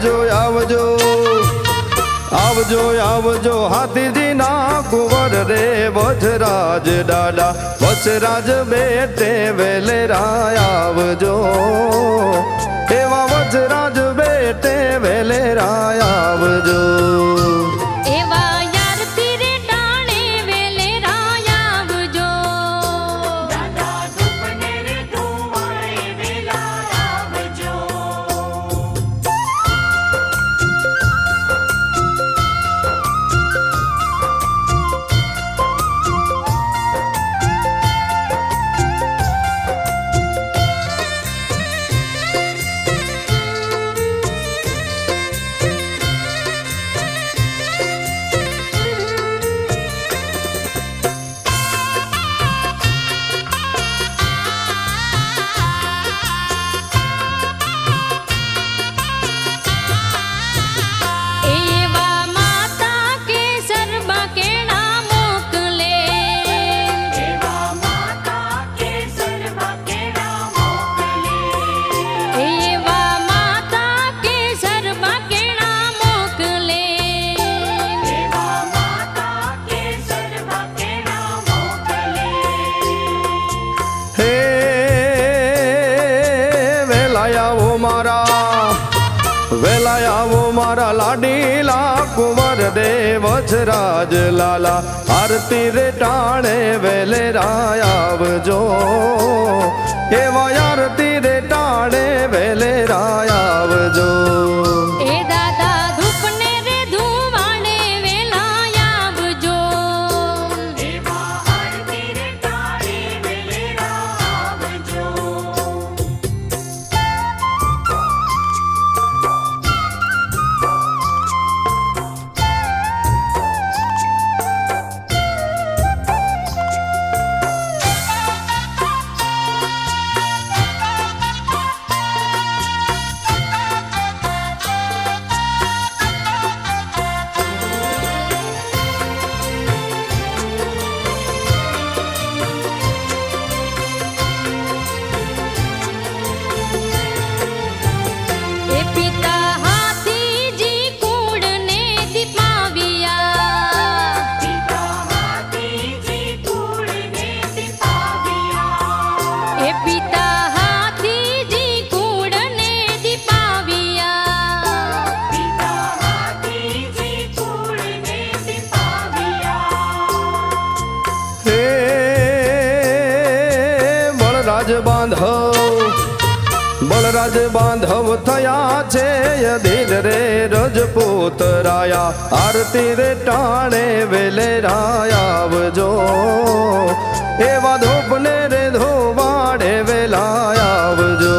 આવજો આવજો આવજો આવજો હાથીજી ના કુંવર રે વજરાજ દાદા વજરાજ બેટે વેલેરા આવજો એવા વજરાજ બેટે વેલેરા આવજો એવા યાર તીરે ટાણે વેલેરા આવજો દાદા ધૂપને રે ધુમાડે વેલા આવજો એવા માતા કેસર બાકેણા મોકલે એવા માતા કેસર બાકેડા મોકલે એવા માતા કેસર બાકેણા મોકલે એવા માતા કેસર બાકેડા મોકલે હે વેલાયાવો મારા લાડીલા કુંવર રે વજરાજ લાલા આરતી રે ટાણે વેલેરા આવજો એવા આરતી રે ટાણે વેલેરા આવજો એ દાદા ધૂપને રે ધુવાડે વેલા આવજો એવા આરતી રે ટાળે વેલેરા આવજો એ પિતા હાથીજી કુળને દીપાવ્યા પિતા હાથીજી કુળને દીપાવ્યા એ પિતા હાથીજી કુળને દીપાવ્યા પિતા હાથીજી કુળને દીપાવ્યા હે બળરાજ બાંધવ થયા છે યધીર રે રજપૂત રાયા આરતી રે ટાણે વેલેરા આવજો એવા ધૂપને રે ધોવાડે વેલા આવજો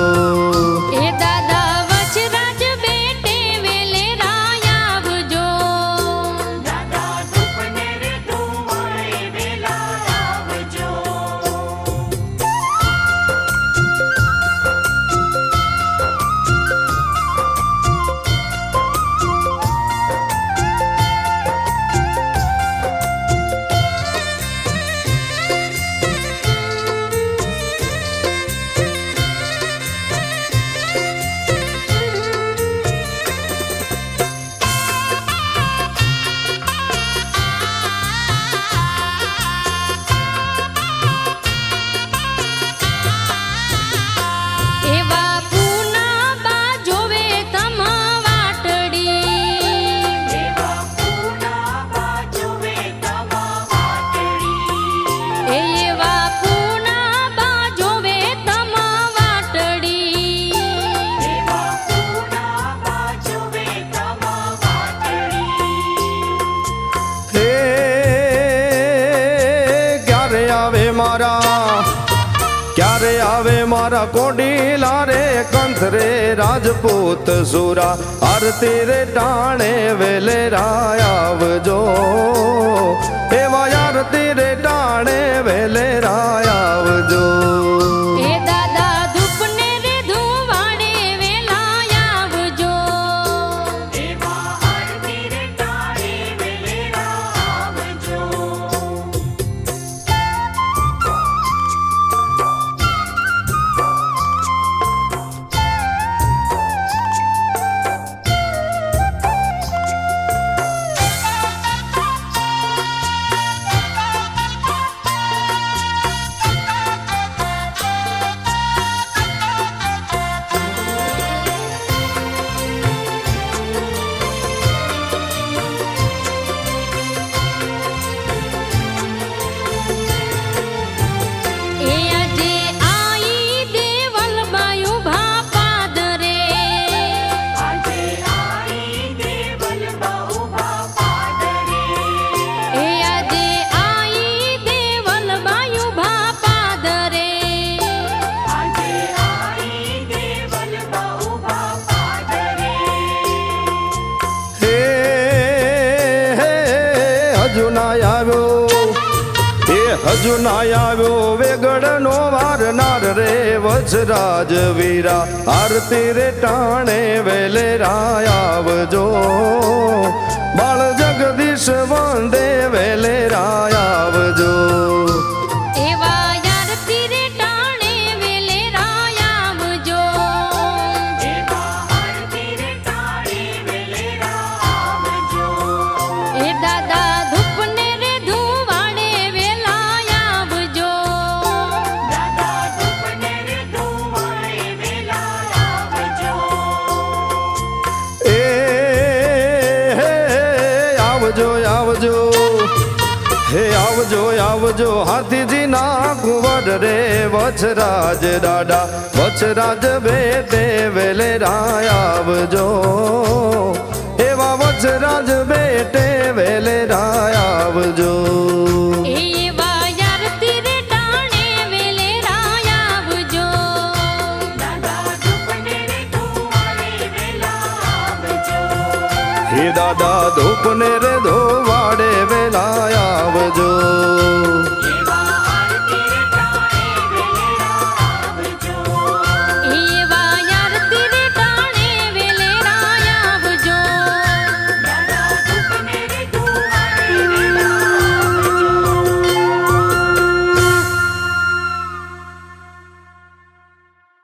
એ દાદા વજરાજ બેટે વેલેરા આવજો દાદા ધૂપને રે ધુમાડે વેલા આવજો એવા પૂના બા જોવે તમા વાટડી એવા પૂના બાજુએ તમા વાટડી એવા પૂના બા જોવે તમા વાટડી એવા પૂના બાજુએ તમા વાટડી હે ક્યારે આવે મારા કોડીલા રે કંથ રે રાજપૂત સુરા આરતી રે ટાણે વેલેરા આવજો એવા આરતી રે ટાણે વેલેરા આવજો એ દાદા ધૂપને રે ધુવાડે વેલા આવજો એવા આરતી રે ટાળે વેલેરા આવજો હજુ ના આવ્યો વેગડનો વારનાર રે વજરાજ વીરા આરતી રે ટાણે વેલેરા આવજો બાળ જગદીશ વંદે વેલેરા આવજો એવા આરતી રે ટાણે વેલેરા આવજો એવા આરતી રે ટાણે વેલેરા આવજો એ દાદા ધૂપને રે ધુવાડે વેલા આવજો દાદા ધૂપને રે ધુવાડે વેલા આવજો એ હે આવજો આવજો હે આવજો આવજો હાથીજી ના કુંવર રે વજરાજ દાડા વજરાજ બેટે વેલેરા આવજો એવા વજરાજ બેટે વેલેરા આવજો એવા આરતી રે ટાણે વેલેરા આવજો દાદા ધૂપને રે ધુવાડે વેલા આવજો હે દાદા ધૂપને રે ધોવાડે વેલા આવજો